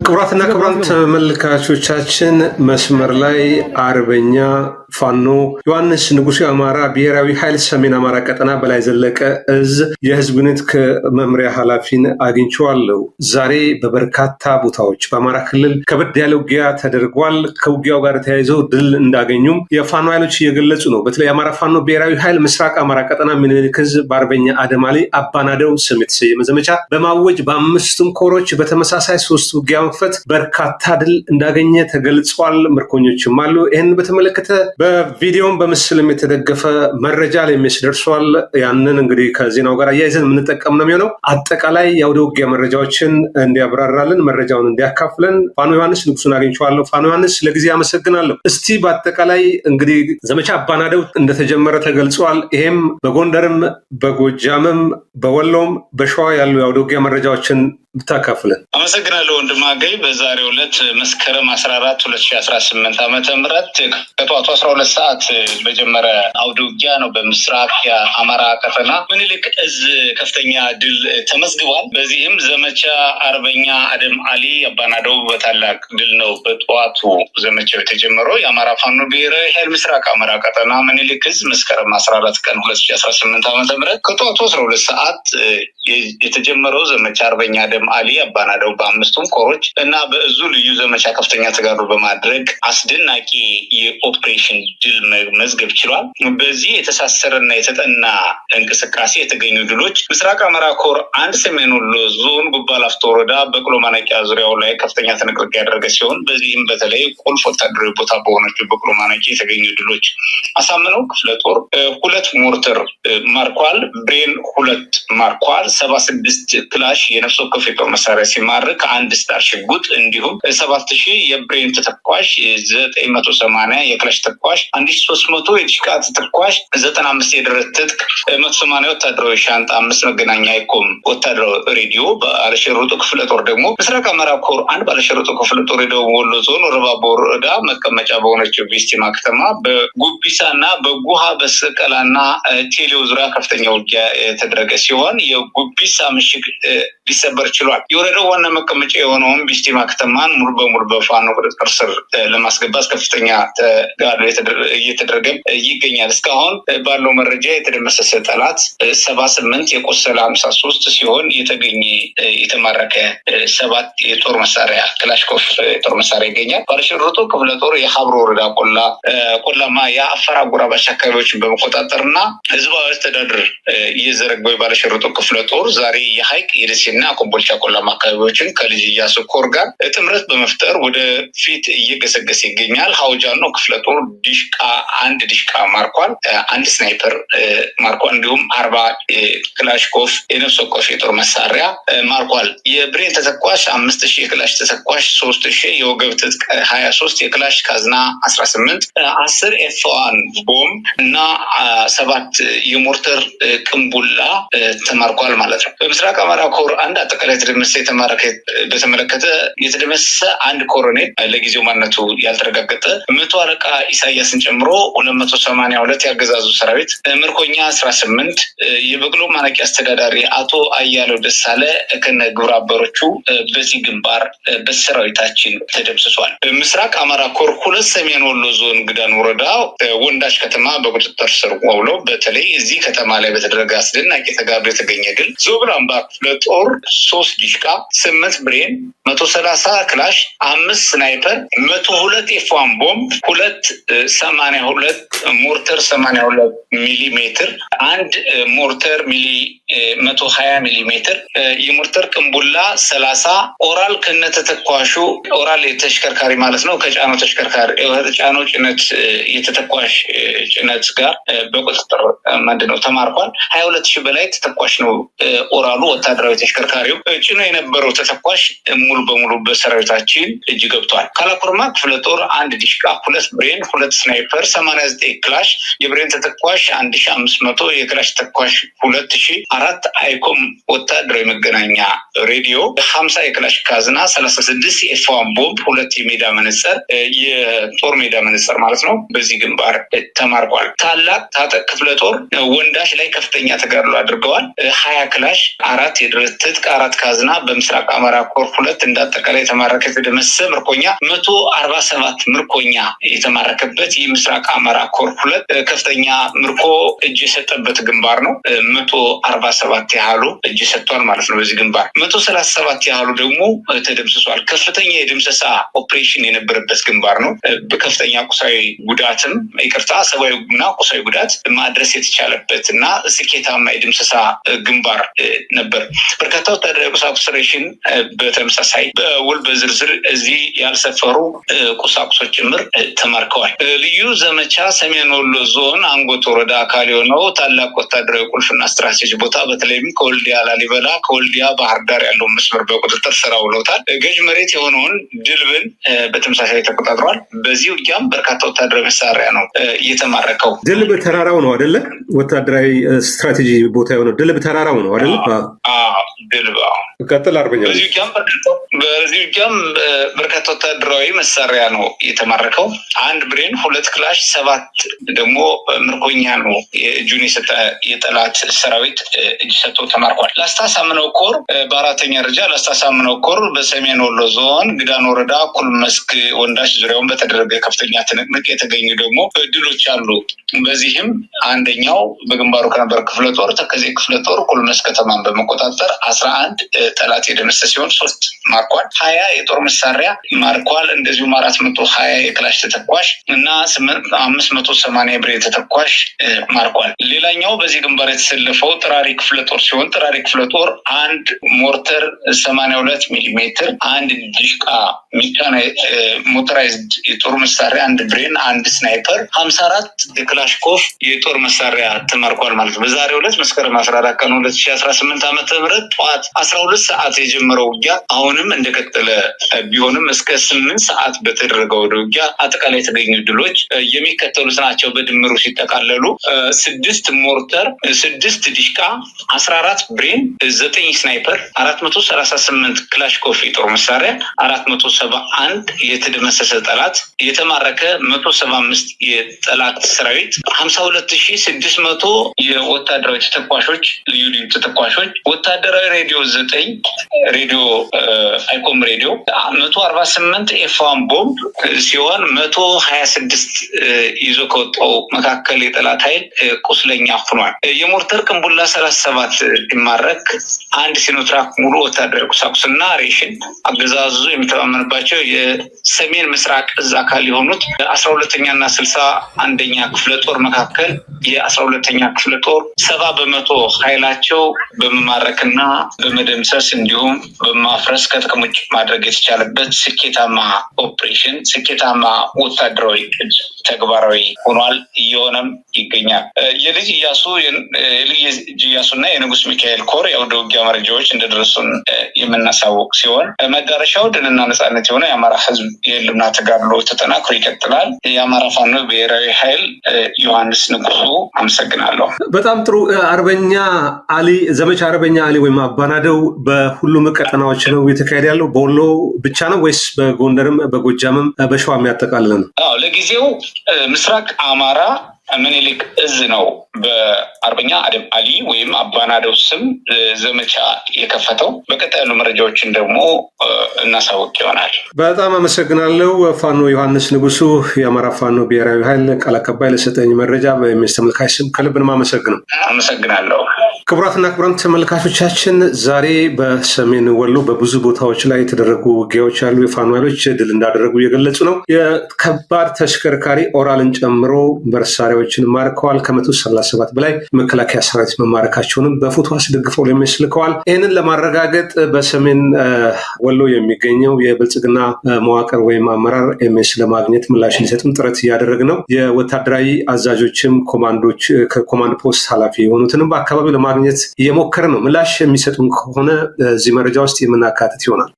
ክቡራትና ክቡራን ተመልካቾቻችን መስመር ላይ አርበኛ ፋኖ ዮሐንስ ንጉሴ አማራ ብሔራዊ ኃይል ሰሜን አማራ ቀጠና በላይ ዘለቀ እዝ የህዝብ ግንኙነት መምሪያ ኃላፊን አግኝቼዋለሁ። ዛሬ በበርካታ ቦታዎች በአማራ ክልል ከበድ ያለ ውጊያ ተደርጓል። ከውጊያው ጋር ተያይዘው ድል እንዳገኙም የፋኖ ኃይሎች እየገለጹ ነው። በተለይ የአማራ ፋኖ ብሔራዊ ኃይል ምስራቅ አማራ ቀጠና ምኒልክ እዝ በአርበኛ አደማሊ አባናደው ስም የተሰየመ ዘመቻ በማወጅ በአምስቱም ኮሮች በተመሳሳይ 3 ውጊያ መክፈት በርካታ ድል እንዳገኘ ተገልጿል። ምርኮኞችም አሉ። ይህን በተመለከተ በቪዲዮም በምስልም የተደገፈ መረጃ ላይ ደርሷል። ያንን እንግዲህ ከዜናው ጋር አያይዘን የምንጠቀም ነው የሚሆነው። አጠቃላይ የአውደ ውጊያ መረጃዎችን እንዲያብራራልን መረጃውን እንዲያካፍለን ፋኖ ዮሐንስ ንጉሱን አግኝቼዋለሁ። ፋኖ ዮሐንስ ለጊዜ አመሰግናለሁ። እስቲ በአጠቃላይ እንግዲህ ዘመቻ አባናደው እንደተጀመረ ተገልጿል። ይሄም በጎንደርም በጎጃምም በወሎም በሸዋ ያሉ የአውደ ውጊያ መረጃዎችን ብታካፍለን። አመሰግናለሁ ወንድማገኝ። በዛሬው ዕለት መስከረም 14 2018 ዓ.ም ከጠዋቱ 12 ሰዓት በጀመረ አውደ ውጊያ ነው በምስራቅ የአማራ ቀጠና ምኒልክ እዝ ከፍተኛ ድል ተመዝግቧል። በዚህም ዘመቻ አርበኛ አደም አሊ አባናደው በታላቅ ድል ነው በጠዋቱ ዘመቻው የተጀመረው። የአማራ ፋኖ ብሔራዊ ኃይል ምስራቅ አማራ ቀጠና ምኒልክ እዝ መስከረም 14 ቀን 2018 ዓ.ም ከጠዋቱ 12 ሰዓት የተጀመረው ዘመቻ አርበኛ አደም አሊ አባናደው በአምስቱም ኮሮች እና በእዙ ልዩ ዘመቻ ከፍተኛ ተጋድሎ በማድረግ አስደናቂ የኦፕሬሽን ድል መዝገብ ችሏል። በዚህ የተሳሰረና የተጠና እንቅስቃሴ የተገኙ ድሎች ምስራቅ አማራ ኮር 1 ሰሜን ወሎ ዞን ጉባ ላፍቶ ወረዳ በቅሎ ማነቂያ ዙሪያው ላይ ከፍተኛ ትንቅንቅ ያደረገ ሲሆን በዚህም በተለይ ቁልፍ ወታደራዊ ቦታ በሆነችው በቅሎ ማነቂያ የተገኙ ድሎች አሳምነው ክፍለ ጦር 2 ሞርተር ማርኳል፣ ብሬን 2 ማርኳል፣ 76 ክላሽ የነፍስ ወከፍ የጦር መሳሪያ ሲማርክ 1 ስታር ሽጉጥ እንዲሁም 7000 የብሬን ተተኳሽ፣ 980 የክላሽ ተተኳሽ፣ 1300 የዲሽቃ ተተኳሽ፣ 95 የደረት ትጥቅ፣ 180 ወታደራዊ ሻንጣ፣ 5 መገናኛ አይኮም ወታደራዊ ሬዲዮ። ባለሸርጡ ክፍለ ጦር ደግሞ ምስራቅ አማራ ኮር 1 ባለሸርጡ ክፍለ ጦር የደቡብ ወሎ ዞን ወረባቦ ወረዳ መቀመጫ በሆነችው ቢስቲማ ከተማ በጉቢሳና በጉሃ በሰቀላና ቴሌው ዙሪያ ከፍተኛ ውጊያ የተደረገ ሲሆን የጉቢሳ ምሽግ ሊሰበር ችሏል። የወረዳው ዋና መቀመጫ የሆነውን ቢስቲማ ከተማን ሙሉ በሙሉ በፋኖ ቁጥጥር ስር ለማስገባት ከፍተኛ ተጋድሎ እየተደረገ ይገኛል። እስካሁን ባለው መረጃ የተደመሰሰ ጠላት 78 የቆሰለ 53 ሲሆን የተገኘ የተማረከ 7 የጦር መሳሪያ ክላሽኮፍ የጦር መሳሪያ ይገኛል። ባለሸርጡ ክፍለ ጦር የሀብሮ ወረዳ ቆላማ የአፋር አጎራባች አካባቢዎችን በመቆጣጠርና ህዝባዊ አስተዳደር እየዘረጋው የባለሸርጡ ክፍለ ጦር ዛሬ የሀይቅ የደሴና ኮምቦልቻ ቆላማ አካባቢዎችን ከልጅ ኢያሱ ኮር ጋር ጥምረት በመፍጠር ወደ ፊት እየገሰገሰ ይገኛል። ሀውጃኖ ክፍለ ጦር አንድ ዲሽቃ ማርኳል፣ 1 ስናይፐር ማርኳል፣ እንዲሁም 40 ክላሽኮፍ የነፍስ ወከፍ የጦር መሳሪያ ማርኳል። የብሬን ተተኳሽ 5000 የክላሽ ተተኳሽ፣ 3000 የወገብ ትጥቅ፣ 23 የክላሽ ካዝና፣ 18 10 ኤፍ1 ቦምብ እና 7 የሞርተር ቅንቡላ ተማርኳል ማለት ነው። በምስራቅ አማራ ኮር 1 አጠቃላይ የተደመሰ የተማረከ በተመለከተ የተደመሰ 1 ኮሎኔል ለጊዜው ማንነቱ ያልተረጋገጠ 100 አለቃ ኢሳያስን ጨምሮ 282 ያገዛዙ ሰራዊት፣ ምርኮኛ 18፣ የበቅሎ ማነቂያ አስተዳዳሪ አቶ አያለው ደሳለ ከነ ግብረ አበሮቹ በዚህ ግንባር በሰራዊታችን ተደምስሷል። ምስራቅ አማራ ኮር 2 ሰሜን ወሎ ዞን ግዳን ወረዳ ወንዳሽ ከተማ በቁጥጥር ስር ውሎ በተለይ እዚህ ከተማ ላይ በተደረገ አስደናቂ ተጋድሎ የተገኘ ድል ዞብል አምባ ክፍለ ጦር 3 ዲሽቃ፣ 8 ብሬን፣ 130 ክላሽ፣ 5 ስናይፐር፣ 102 ኤፍ1 ቦምብ፣ 282 ሞርተር 82 ሚሊሜትር፣ 1 ሞርተር 120 ሚሊሜትር፣ የሞርተር ቅንቡላ 30፣ ኦራል ከነተተኳሹ ኦራል የተሽከርካሪ ማለት ነው ከጫነው ተሽከርካሪ ጫነው ጭነት የተተኳሽ ጭነት ጋር በቁጥጥር ምንድነው ተማርኳል። 22000 በላይ ተተኳሽ ነው ኦራሉ ወታደራዊ ተሽከርካሪው ጭኖ የነበረው ተተኳሽ ሙሉ በሙሉ በሰራዊታችን እጅ ገብቷል። ካላኮርማ ክፍለ ጦር 1 ዲሽቃ፣ 2 ብሬን፣ 2 ስናይፐር፣ 89 ክላሽ፣ የብሬን ተተኳሽ 1500፣ የክላሽ ተተኳሽ 2000፣ 4 አይኮም ወታደራዊ መገናኛ ሬዲዮ፣ 50 የክላሽ ካዝና፣ 36 ኤፍ1 ቦምብ፣ 2 የሜዳ መነጽር የጦር ሜዳ መነጽር ማለት ነው በዚህ ግንባር ተማርኳል። ታላቅ ታጠቅ ክፍለ ጦር ወንዳሽ ላይ ከፍተኛ ተጋድሎ አድርገዋል። 20 ክላሽ፣ 4 የድረት ትጥቅ፣ 4 ካዝና በምስራቅ አማራ ኮር 2 እንዳጠቃላይ የተማረከ የተደመሰሰ ምርኮኛ 147 ምርኮኛ የተማረከበት የምስራቅ አማራ ኮር 2 ከፍተኛ ምርኮ እጅ የሰጠበት ግንባር ነው። 147 ያህሉ እጅ ሰጥቷል ማለት ነው። በዚህ ግንባር 137 ያህሉ ደግሞ ተደምስሷል። ከፍተኛ የድምሰሳ ኦፕሬሽን የነበረበት ግንባር ነው። በከፍተኛ ቁሳዊ ጉዳትም ሰብአዊና ቁሳዊ ጉዳት ማድረስ የተቻለበት እና ስኬታማ የድምሰሳ ግንባር ነበር። በርካታ ወታደራዊ ቁሳቁስ ሬሽን በተመሳሳይ በውል በዝርዝር እዚህ ያልሰፈሩ ቁሳቁሶች ጭምር ተማርከዋል። ልዩ ዘመቻ ሰሜን ወሎ ዞን አንጎት ወረዳ አካል የሆነው ታላቅ ወታደራዊ ቁልፍና ስትራቴጂ ቦታ በተለይም ከወልዲያ ላሊበላ ከወልዲያ ባህር ዳር ያለው መስመር በቁጥጥር ስር አውለውታል። ገዥ መሬት የሆነውን ድልብን በተመሳሳይ ተቆጣጥሯል። በዚህ ውጊያም በርካታ ወታደራዊ መሳሪያ ነው የተማረከው። ድልብ ተራራው ነው አይደለ? ወታደራዊ ስትራቴጂ ቦታ የሆነው ድልብ ተራራው ነው አይደለ? ድልብ ቀጥል አርበኛ። በዚህ ውጊያም በርካታ ወታደራዊ መሳሪያ ነው የተማረከው። 1 ብሬን፣ 2 ክላሽ፣ 7 ደግሞ ምርኮኛ ነው እጁን የሰጠ የጠላት ሰራዊት እጅ ሰጥቶ ተማርኳል። ላስታ ሳምነው ኮር በ4ኛ ደረጃ ላስታ ሳምነው ኮር በሰሜን ወሎ ዞን ግዳን ወረዳ ኩል መስክ ወንዳሽ ዙሪያውን በተደረገ ከፍተኛ ትንቅንቅ የተገኙ ደግሞ ድሎች አሉ። በዚህም አንደኛው በግንባሩ ከነበረ ክፍለ ጦር ተከዜ ክፍለ ጦር ኩል መስክ ከተማን በመቆጣጠር 11 ጠላት የደመሰሰ ሲሆን 3 ማርኳል። 20 የጦር መሳሪያ ማርኳል። እንደዚሁም 420 የክላሽ ተተኳሽ እና 580 ብሬን ተተኳሽ ማርኳል። ሌላኛው በዚህ ግንባር የተሰለፈው ጥራሪ ክፍለ ጦር ሲሆን ጥራሪ ክፍለ ጦር 1 ሞርተር 82 ሚሜ፣ 1 ዲሽቃ ሞተራይዝድ የጦር መሳሪያ፣ 1 ብሬን፣ 1 ስናይፐር፣ 54 የክላሽኮፍ የጦር መሳሪያ ተማርኳል ማለት ነው። በዛሬው ዕለት መስከረም 14 ቀን 2018 ዓ.ም ጠዋት 12 ሰዓት የጀመረው ውጊያ አሁንም እንደቀጠለ ቢሆንም እስከ 8 ሰዓት በተደረገው ውጊያ አጠቃላይ የተገኙ ድሎች የሚከተሉት ናቸው። በድምሩ ሲጠቃለሉ 6 ሞርተር፣ 6 ዲሽቃ፣ 14 ብሬን፣ 9 ስናይፐር፣ 438 ክላሽኮፍ የጦር መሳሪያ፣ 471 የተደመሰሰ ጠላት፣ የተማረከ 175 የጠላት ሰራዊት፣ 52600 የወታደራዊ ተተኳሾች ልዩ ልዩ ተተኳሾች፣ ወታደራዊ ሬዲዮ 9 ሬዲዮ አይኮም ሬዲዮ፣ 148 ኤፍ1 ቦምብ ሲሆን 126 ይዞ ከወጣው መካከል የጠላት ኃይል ቁስለኛ ሆኗል። የሞርተር ቅንቡላ 37 ሲማረክ 1 ሲኖትራክ ሙሉ ወታደራዊ ቁሳቁስና ሬሽን አገዛዙ የሚተማመንባቸው የሰሜን ምስራቅ እዝ አካል የሆኑት 12ኛና 61ኛ ክፍለ ጦር መካከል የ12ኛ ክፍለ ጦር 70% ኃይላቸው በመማረክና በመደምሰስ እንዲሁም በማፍረስ ከጥቅም ውጭ ማድረግ የተቻለበት ስኬታማ ኦፕሬሽን ስኬታማ ወታደራዊ እቅድ ተግባራዊ ሆኗል፣ እየሆነም ይገኛል። የልጅ ኢያሱና የንጉስ ሚካኤል ኮር የአውደ ውጊያ መረጃዎች እንደደረሱን የምናሳውቅ ሲሆን መዳረሻው ድልና ነጻነት የሆነ የአማራ ህዝብ የህልውና ተጋድሎ ተጠናክሮ ይቀጥላል። የአማራ ፋኖ ብሔራዊ ኃይል ዮሐንስ ንጉሱ። አመሰግናለሁ። በጣም ጥሩ። አርበኛ አሊ ዘመቻ አርበኛ አሊ ወይም አባናደው በሁሉም ቀጠናዎች ነው የተካሄደ ያለው? በወሎ ብቻ ነው ወይስ በጎንደርም በጎጃምም በሸዋ የሚያጠቃልል ነው? ለጊዜው ምስራቅ አማራ ምኒልክ እዝ ነው በአርበኛ አሊ ወይም አባናደው ስም ዘመቻ የከፈተው። በቀጣይ ያሉ መረጃዎችን ደግሞ እናሳውቅ ይሆናል። በጣም አመሰግናለሁ። ፋኖ ዮሐንስ ንጉሱ የአማራ ፋኖ ብሔራዊ ኃይል ቃል አቀባይ ለሰጠኝ መረጃ በኤምኤስ ተመልካች ስም ከልብ ነው የማመሰግነው። አመሰግናለሁ። ክቡራትና ክቡራን ተመልካቾቻችን ዛሬ በሰሜን ወሎ በብዙ ቦታዎች ላይ የተደረጉ ውጊያዎች ያሉ የፋኖ ኃይሎች ድል እንዳደረጉ እየገለጹ ነው። የከባድ ተሽከርካሪ ኦራልን ጨምሮ መሳሪያዎችን ማርከዋል። ከ137 በላይ መከላከያ ሰራዊት መማረካቸውንም በፎቶ አስደግፈው ለኤምኤስ ልከዋል። ይህንን ለማረጋገጥ በሰሜን ወሎ የሚገኘው የብልጽግና መዋቅር ወይም አመራር ኤምኤስ ለማግኘት ምላሽ እንዲሰጥም ጥረት እያደረግ ነው። የወታደራዊ አዛዦችም ኮማንዶች ከኮማንድ ፖስት ኃላፊ የሆኑትንም በአካባቢው ለማግኘት እየሞከረ ነው። ምላሽ የሚሰጡን ከሆነ እዚህ መረጃ ውስጥ የምናካትት ይሆናል።